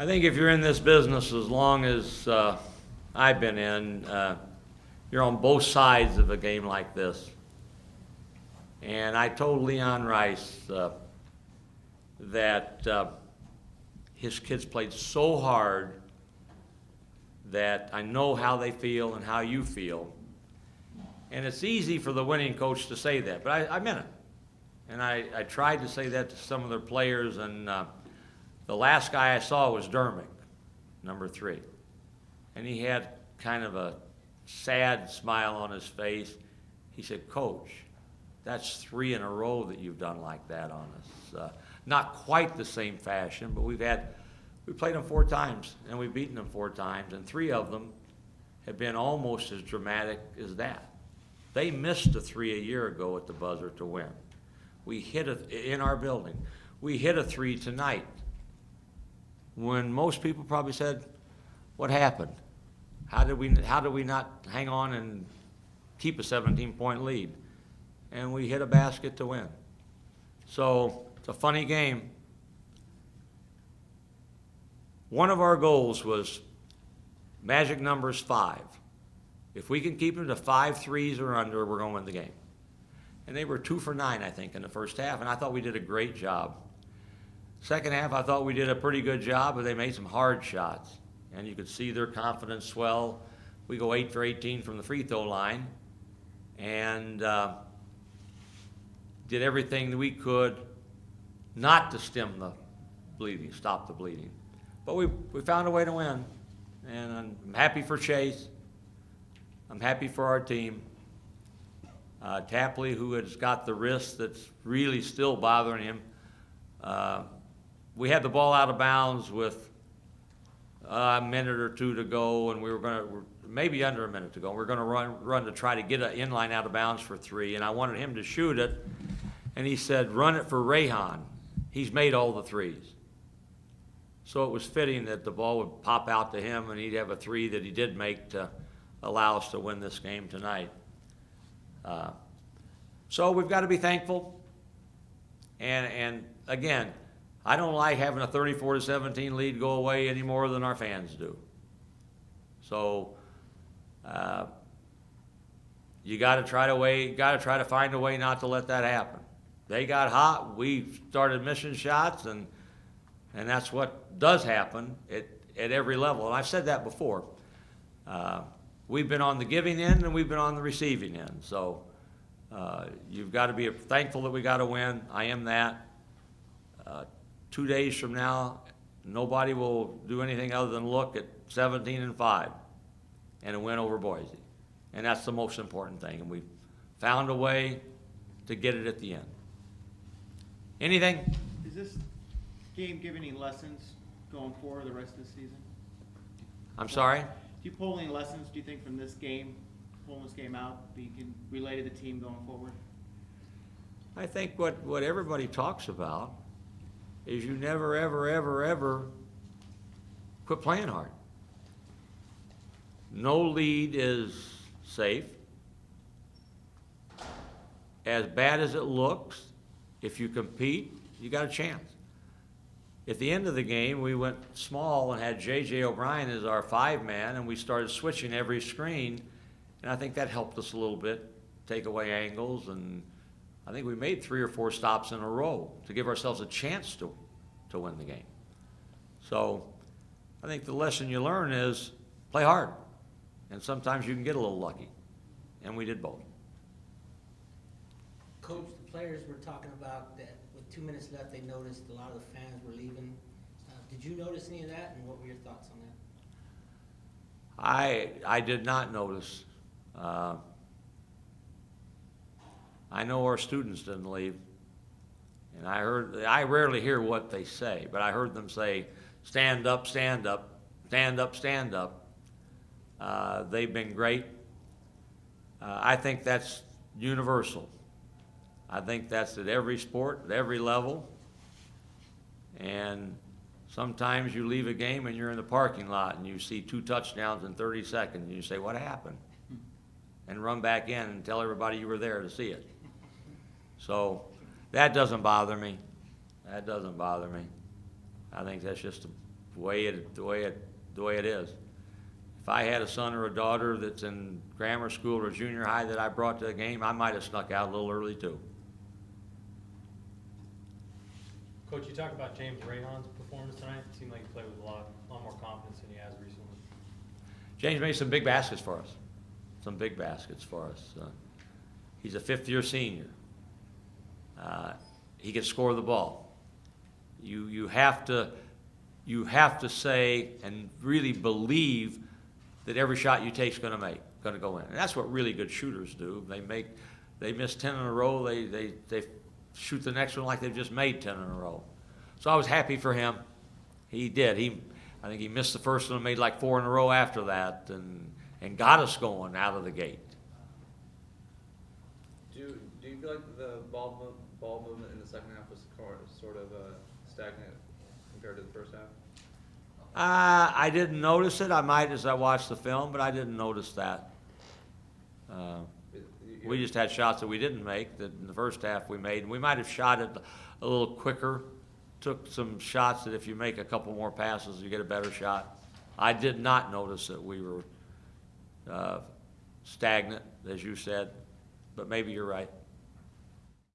I think if you're in this business as long as I've been in, you're on both sides of a game like this. And I told Leon Rice that his kids played so hard that I know how they feel and how you feel. And it's easy for the winning coach to say that, but I meant it. And I tried to say that to some of their players, and the last guy I saw was Dermick, number 3. And he had kind of a sad smile on his face. He said, "Coach, that's 3 in a row that you've done like that on us." Not quite the same fashion, but we played them 4 times, and we've beaten them 4 times, and 3 of them have been almost as dramatic as that. They missed a 3 a year ago at the buzzer to win. We hit in our building. We hit a 3 tonight, when most people probably said, "What happened? How did we not hang on and keep a 17-point lead?" And we hit a basket to win. So it's a funny game. One of our goals was magic numbers 5. If we can keep them to 5 threes or under, we're going to win the game. And they were 2 for 9, I think, in the first half, and I thought we did a great job. Second half, I thought we did a pretty good job, but they made some hard shots. And you could see their confidence swell. We go 8 for 18 from the free throw line, and did everything that we could not to stem the bleeding, stop the bleeding. But we found a way to win, and I'm happy for Chase. I'm happy for our team. Tapley, who has got the wrist that's really still bothering him. We had the ball out of bounds with a minute or 2 to go, and we were maybe under a minute to go. We're going to run to try to get an inline out of bounds for 3, and I wanted him to shoot it, and he said, "Run it for Rayhan. He's made all the 3s." So it was fitting that the ball would pop out to him, and he'd have a 3 that he did make to allow us to win this game tonight. So we've got to be thankful. And again, I don't like having a 34-17 lead go away any more than our fans do. So you got to try to find a way not to let that happen. They got hot. We started missing shots, and that's what does happen at every level. And I've said that before. We've been on the giving end, and we've been on the receiving end. So you've got to be thankful that we got to win. I am that. 2 days from now, nobody will do anything other than look at 17-5 and a win over Boise. And that's the most important thing. And we found a way to get it at the end. Anything? Does this game give any lessons going forward the rest of the season? I'm sorry? Do you pull any lessons, do you think, from this game, pulling this game out, that you can relay to the team going forward? I think what everybody talks about is you never, ever, ever, ever quit playing hard. No lead is safe. As bad as it looks, if you compete, you got a chance. At the end of the game, we went small and had J.J. O'Brien as our 5-man, and we started switching every screen, and I think that helped us a little bit, take away angles, and I think we made 3 or 4 stops in a row to give ourselves a chance to win the game. So I think the lesson you learn is play hard, and sometimes you can get a little lucky, and we did both. Coach, the players were talking about that with 2 minutes left, they noticed a lot of the fans were leaving. Did you notice any of that, and what were your thoughts on that? I did not notice. I know our students didn't leave, and I rarely hear what they say, but I heard them say, "Stand up, stand up, stand up, stand up." They've been great. I think that's universal. I think that's at every sport, at every level. And sometimes you leave a game and you're in the parking lot and you see 2 touchdowns in 30 seconds and you say, "What happened?" And run back in and tell everybody you were there to see it. So that doesn't bother me. That doesn't bother me. I think that's just the way it is. If I had a son or a daughter that's in grammar school or junior high that I brought to the game, I might have snuck out a little early too. Coach, you talked about James Rayhan's performance tonight. It seemed like he played with a lot more confidence than he has recently. James made some big baskets for us. Some big baskets for us. He's a fifth-year senior. He can score the ball. You have to say and really believe that every shot you take is going to go in. And that's what really good shooters do. They miss 10 in a row. They shoot the next one like they've just made 10 in a row. So I was happy for him. He did. I think he missed the first one and made like 4 in a row after that, and got us going out of the gate. Do you feel like the ball movement in the second half was sort of stagnant compared to the first half? I didn't notice it. I might as I watched the film, but I didn't notice that. We just had shots that we didn't make that in the first half we made. And we might have shot it a little quicker, took some shots that if you make a couple more passes, you get a better shot. I did not notice that we were stagnant, as you said, but maybe you're right.